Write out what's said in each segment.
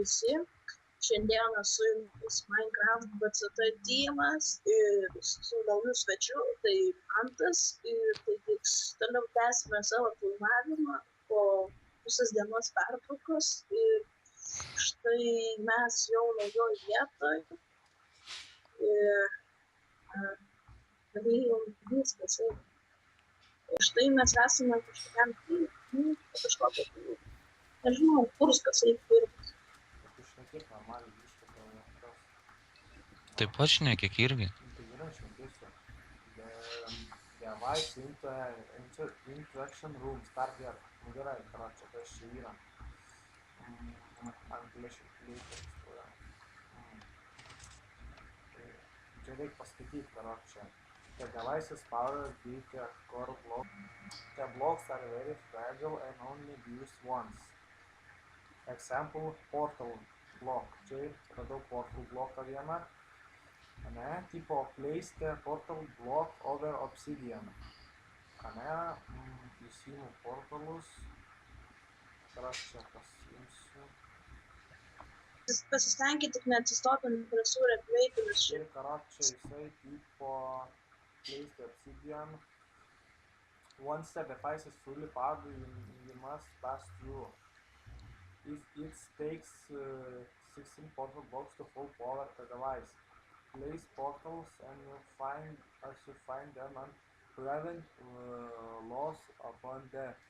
visi. Šiandieną su jumis Minecraft BCT teamas ir su nauju svečiu, tai Mantas. Ir taigi toliau tęsime savo filmavimą po pusės dienos pertraukos. Ir štai mes jau naujoj vietoj. Ir viskas. Ir štai mes esame kažkokiam nežinau, kurskas eikvirtas. Šnekėk normaliai, viską gal. Taip pat šnekėk irgi. Tai gerai šnekėsiu. Device interaction room, start here. Nu gerai, karočią, kas čia yra. Angliškai plėtės. Čia reik paskaityti, karočią. The device is powered with the core block. The blocks are very fragile and only used once. Example, portal block. Čia radau portal blocką vieną. Ane, tipo place the portal block over obsidian. Ane, įsiimu portalus. Čia pasiimsiu. Pasistenkit tik neatsistoti prie sūrio kreipimus. Ir karočią jisai tipo place the obsidian. Once the device is fully powered, you must pass through. If it takes 16 portal blocks to full power the device. Place portals and you find them and prevent loss upon death.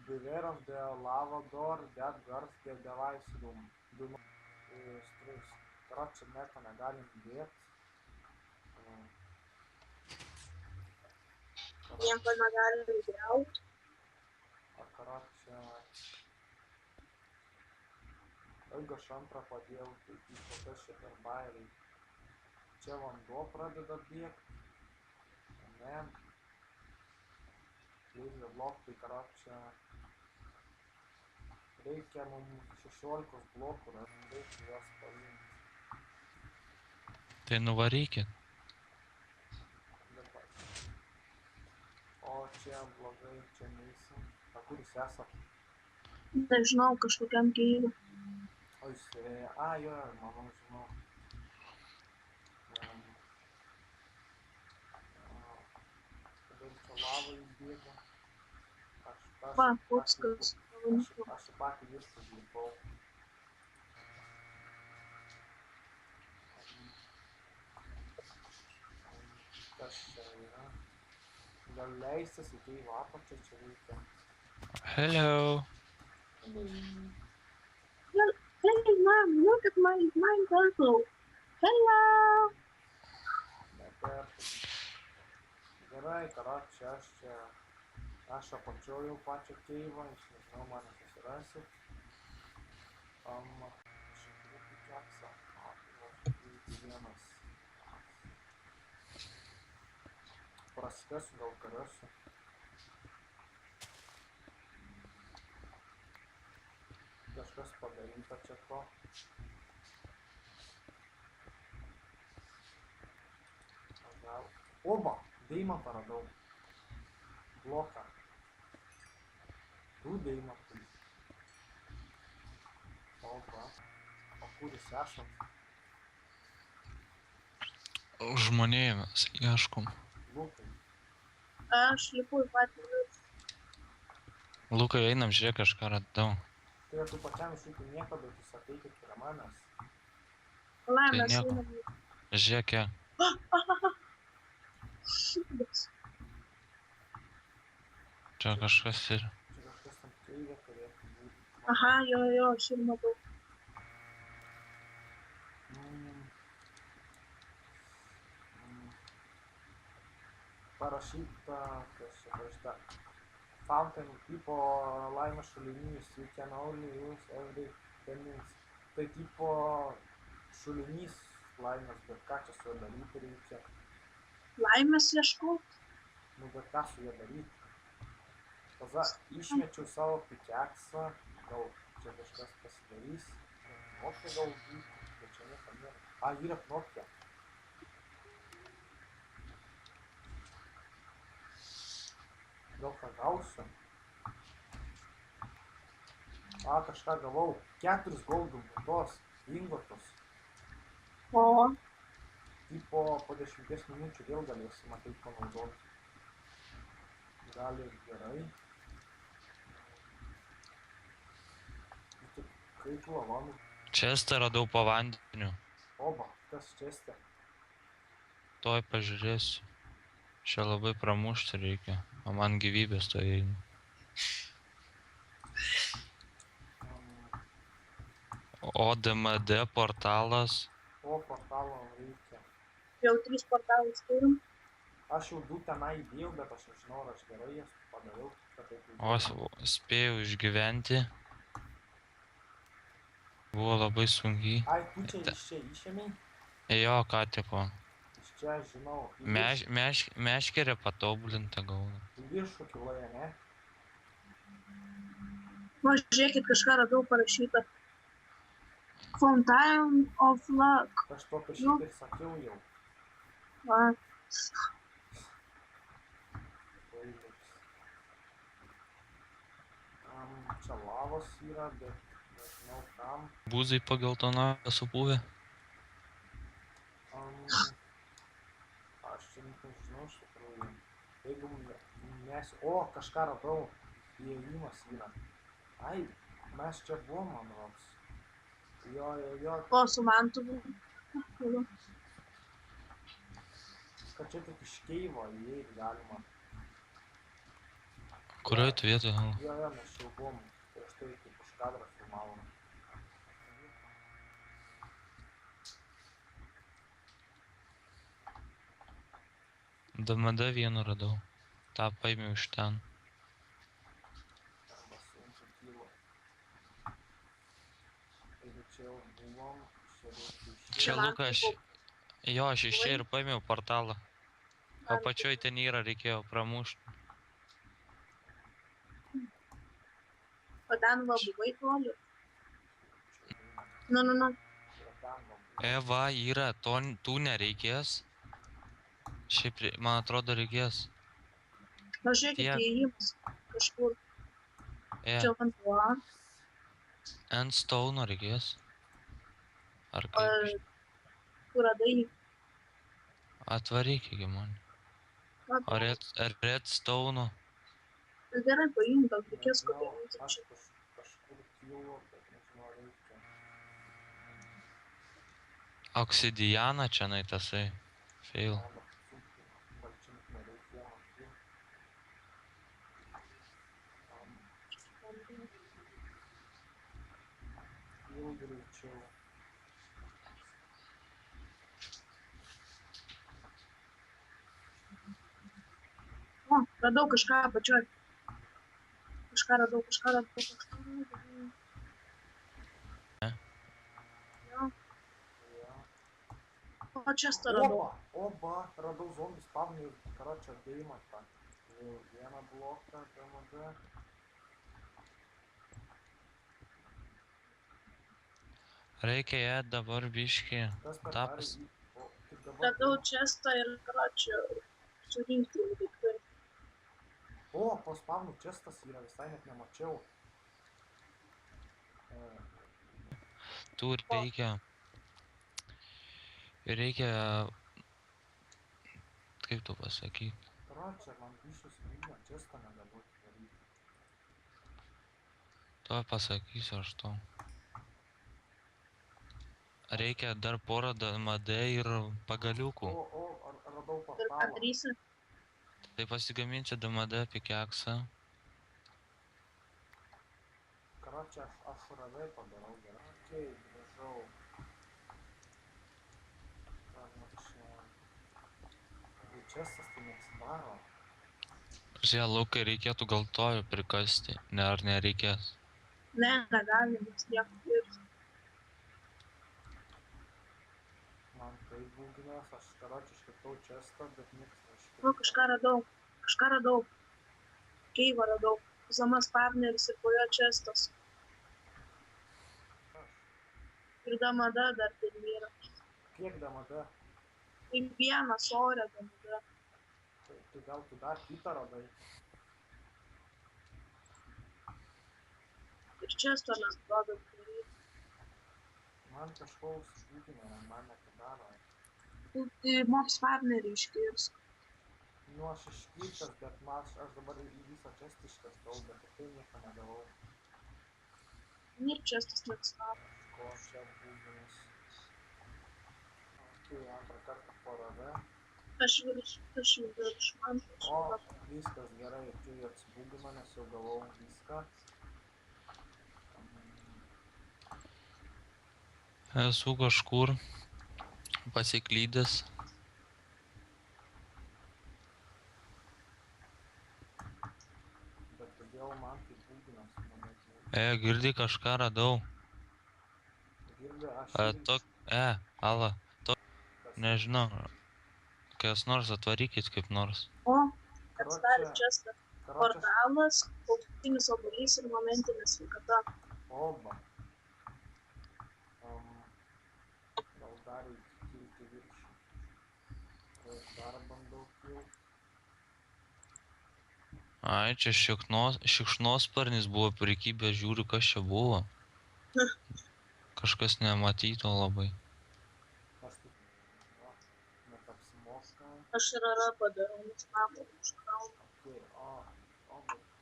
Beware of the lava door that guards the device room. Do not stress. Karočią nieko negalim dėti. Nieko negalim griauti. Karočią... Jeigu aš antrą padėjau, tai kokias čia per bairiai. Čia vanduo pradeda bėgti. Ne. Leizė blok, tai karočią... Reikia mums 16 blokų, reikia juos paimti. Tai nuvarykit. O čia blogai, čia neįsim. A kur jūs esat? Nežinau, kažkokiam kelyje. O jūs... jo, manau, žinau. Kodėl čia lava įbėga? Va, putskas. Aš patį viską lipau. Kas čia yra? Gal leistis į tai apačią čia reikia. Hello. Hey, mom, look at my turtle. Hello. Gerai, karočią, aš apačiau jau pačią keivą, aš nežinau, mane susirasit. Šiandien pikeksą. Vienas. Praskesiu, gal kariosiu. Kažkas padaryta čia to. Oba! Deimantą radau. Bloką. Du deimantai. Oba. O kur jūs esat? Žmonėmis ieškom. Lukai. Aš lipu į patį. Lukai, einam, žiūrėk, kažką radau. Tai tu pačiam išlikai nieko, bet jūs ateikit prie manęs. Laimės nieko. einam. Žiūrėk, čia kažkas ir... Čia kažkas tam keivė turėtų būti. Aha, jo, aš ir matau. Parašyta, kas čia parašyta. Fountain tipo laimės šulinys, you can only use every 10 minutes. Tai tipo šulinys laimės, bet ką čia su juo daryti reikia? Laimės ieškot? Nu, bet ką su juo daryti? Tada išmečiau savo pikeksą, gal čia kažkas pasidarys. Knopkė gal būtų, bet čia nieko nėra. Yra knopkė. Gal ką gausiu? Kažką gavau. 4 goldų tos ingotus. O, Tipo po 10 minučių vėl galėsim ateit panaudoti. Gal ir gerai. Kaip lavonų. Čestą radau po vandeniu. Oba, kas česte? Tuoj pažiūrėsiu. Čia labai pramušti reikia. O man gyvybės to eina. O DMD portalas. O, portalo reikia. jau 3 portalus turim. Aš jau 2 tenai įdėjau, bet aš nežinau, ar aš gerai jas padariau, kad taip O spėjau išgyventi. Buvo labai sunkiai. Ai, tu čia iš čia išėmei? Jo, ką tiko. Iš čia, žinau, Meškerė patobulinta gauna. į viršų kiloje, ne? Va, žiūrėkit, kažką radau parašytą. Fountain of Luck. Aš to šitą ir sakiau jau. Va, Čia lavos yra, bet nežinau kam. Būzai pageltona supuvę. Aš čia nežinau iš tikrųjų. Jeigu mes... O, kažką radau. Įėjimas yra. Ai, mes čia buvom, man rods. Jo. o su mantuvu. Kad čia tik iš Keivo įeit galima. Kurioje tu vietoje? Jo, mes čia buvom. Prieš tai kaip už kadrą filmavom. DMD vienu radau. Ta paėmiau iš ten. Arba sunku kilo. Jeigu čia jau buvom, čia reikia išėti. Čia Lukas. Jo, aš iš čia ir paėmiau portalą. O pačioj ten yra, reikėjo pramušti. O ten va buvai toli. Nu. Va, yra, tų nereikės. Šiaip, man atrodo, reikės. Va, žiūrėkit, įėjimas kažkur. Čia vanduo. Endstone reikės. Ar kaip? Kur radai? Atvaryk iki man. O redstone? Gerai, paimk, gal reikės kokį Aš čia. kažkur kilo, bet nežinau reikia. Obsidianą čia naitasai. Fail. Balčinti nereikia. Jau greičiau. O, radau kažką apačioj. Kažką radau. Ne? Jo. O, čia radau. Oba, radau zombį spavnį ir karočią deimatą. Vieną bloką, DMD. Reikia ją dabar biškį. Kas per Tapas. Radau čestą ir karočią surinkti daiktai. O, po spavnų čestas yra, visai net nemačiau. Tu reikia, kaip tu pasakyt. Karočią, man bišus vieną čestą negaliu daryti. Tuo pasakysiu aš tau. Reikia dar porą DMD ir pagaliukų. Radau Ir ką portalą. darysi? Tai pasigaminsiu DMD pikeksą. Karočią, aš šuravai padarau gerai. Okei, grįžau. Čestas tai neatsidaro. Žiūrėk, Lukai, reikėtų gal tojo prikasti. Ne, ar nereikės? Ne, negalim, nes nieko ir. Man tai būginas, aš karočią iškirtau čestą, bet nieks neiškirtau. O, kažką radau. Keivą radau. Zamas partneris ir po jo čestas. Ir DMD dar ten yra. Kiek DMD? Tai vienas ore DMD. Tai gal tu dar kitą radai? Ir čia stonas duodam daryti. Man kažkoks būtina, man nepadaro. Tai moks partnerį iškirsk. Nu, aš iškirtas, bet aš dabar į visą čestį iškirtau, bet tai nieko negavau. Ir čia stas neatsirado. Ko čia būginas? Tai antrą kartą porave. Aš virš man. O, viskas gerai, tai atsibūgino, nes jau gavau viską. Esu kažkur pasiklydęs. Bet kodėl man tai būginas? Girdi, kažką radau. Girdi, aš Ala, nežinau. Kas nors atvarykit kaip nors. O, atsidarė čia stas portalas, paukštinis obuolys ir momentinė sveikata. Oba. Gal dar kilti viršų. Tai dar bandau kilti. Ai, čia šikšnosparnis buvo prikibęs, žiūriu, kas čia buvo. Kažkas nematyto labai. Aš taip, netapsimokau. Aš rara padarau, nes namą užkraunu. Okay, bet...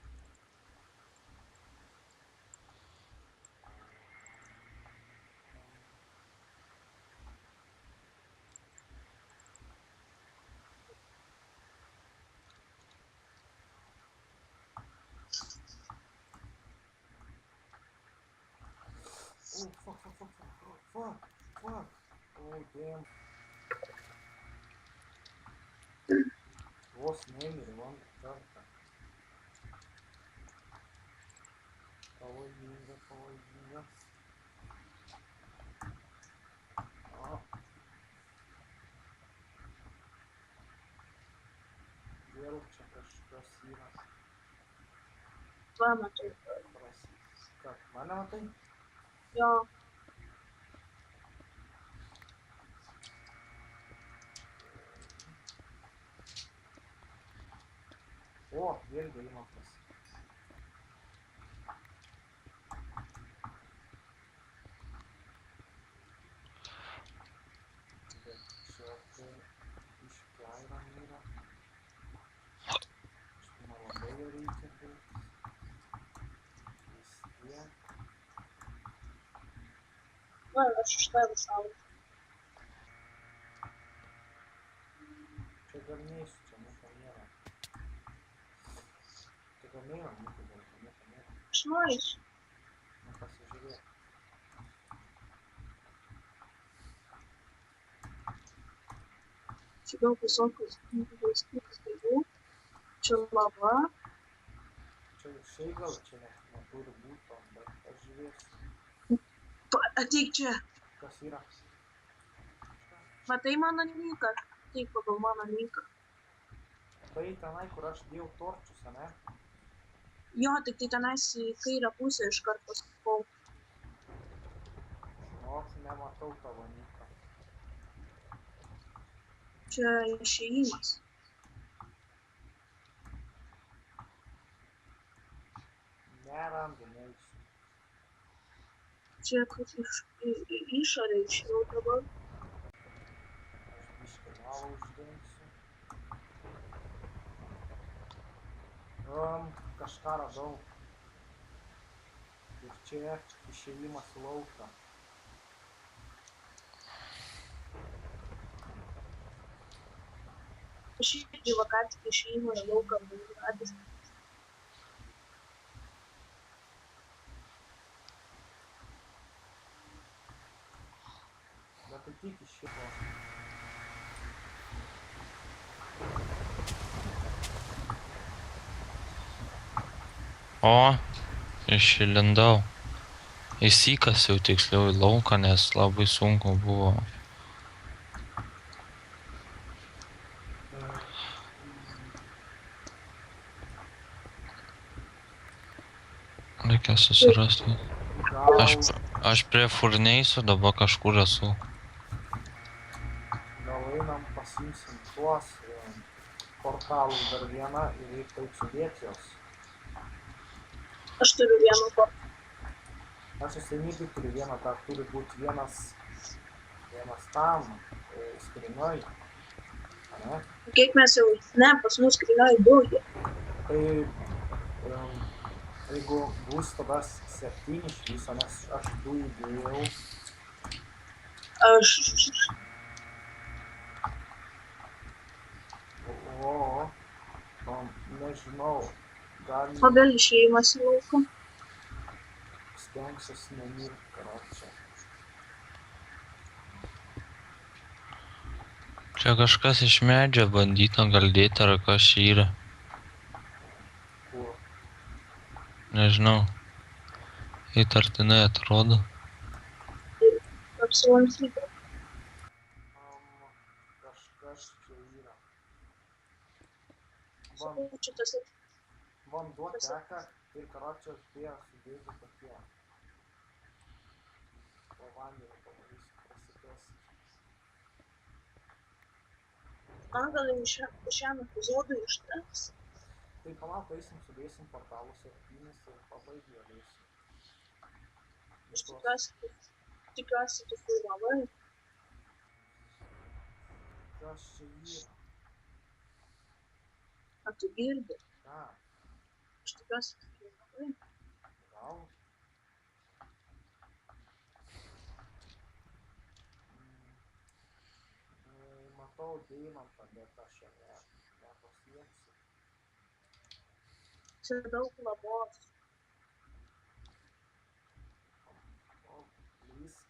Oh, fuck. Oh, damn. Vos nemirė, man kartą. Pavojinga. Vėl čia kažkas yra. Va, matau. Ką, mane matai? Jo. O, vėl deimantas. Bet čia tai iškairam yra. Man labai jo reikia daug. Vis tiek. Va, aš iš tavęs saulė. Čia dar neįsiu, čia nieko nėra. Čia gal nėra, nieko nėra. Aš nueisiu. Nu, pasižiūrėk. Čia daug visokius valstybės daigų. Čia lava. Čia šiai gal čia neturi būto, bet pažiūrėsiu. Ateik čia. Kas yra? Matai mano niką? Ateik pagal mano niką. Tai tenai, kur aš dėjau torčius, ane? Jo, tik tai tenais į kairę pusę iš karto pasakau. Žinok, nematau tavo niką. Čia išėjimas. Nerandu, neįsiu. Čia kaip išorė išėjau dabar. Aš biškį galą uždengsiu. Kažką radau. Ir čia išėjimas į lauką. Aš irgi va ką tik išėjimą į lauką buvau radęs. Bet tai tik iš šito. O, išlindau. Įsikasiau tiksliau į lauką, nes labai sunku buvo. Reikia susirasti. Aš prie furneisų dabar kažkur esu. Gal einam pasimsim tuos portalus dar vieną ir reik taip sudėti jos. Aš turiu vieną kortą. Aš įsimybiu turiu vieną, dar turi būti vienas tam skrinoj, ane? Kiek mes jau, ne, pas mus skrynioj daugia. Tai jeigu bus tada 7 iš viso, nes aš 2 įdėjau, Aš, nežinau, gal kodėl išėjimas į lauką? stengsiuosi nemirti, karočią. Čia kažkas iš medžio bandyta gal dėti, ar kas čia yra. Kur? Nežinau. Įtartinai atrodo. Apsilankyti. Kažkas čia yra. Sakau, čia tas Vanduo teka ir karočią tie sudėti tokie. Po vandenį pamatysiu prasikės. man gal jau šiam epizodui užteks. Tai palauk, eisim, sudėsim portalus 7 ir pabaigę eisim. Aš tikiuosi, tu filmavai. Kas čia yra? Ar tu girdi? Ką? Aš tikiuosi, tu filmavai. Gal? Matau deimantą, bet aš jo nepasieksiu. Čia daug labos. Lįsk.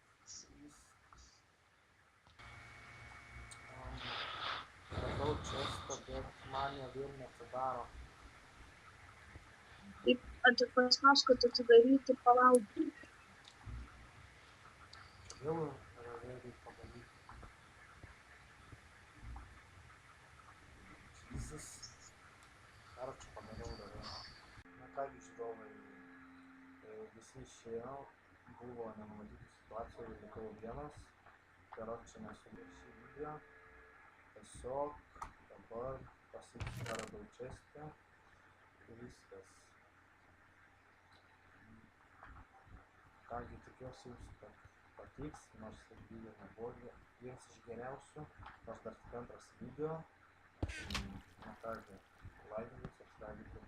Radau čestą, bet man jo vėl neatsidaro. Taip, paspausk, kad atidaryti, palauk. Vėl reikia padaryti. Jesus. Karočią padariau dabar. Na kągi žiūrovai, visi išėjo, buvo nenumatytų situacijų, likau vienas. Karočią nesudėsiu video. Tiesiog dabar pasiimsiu radau čestę ir viskas. Kągi tikiuosi jums patiks, nors video nebuvo vienas iš geriausių, nors dar tik antras video. Na kągi, laikykit, subscribekit.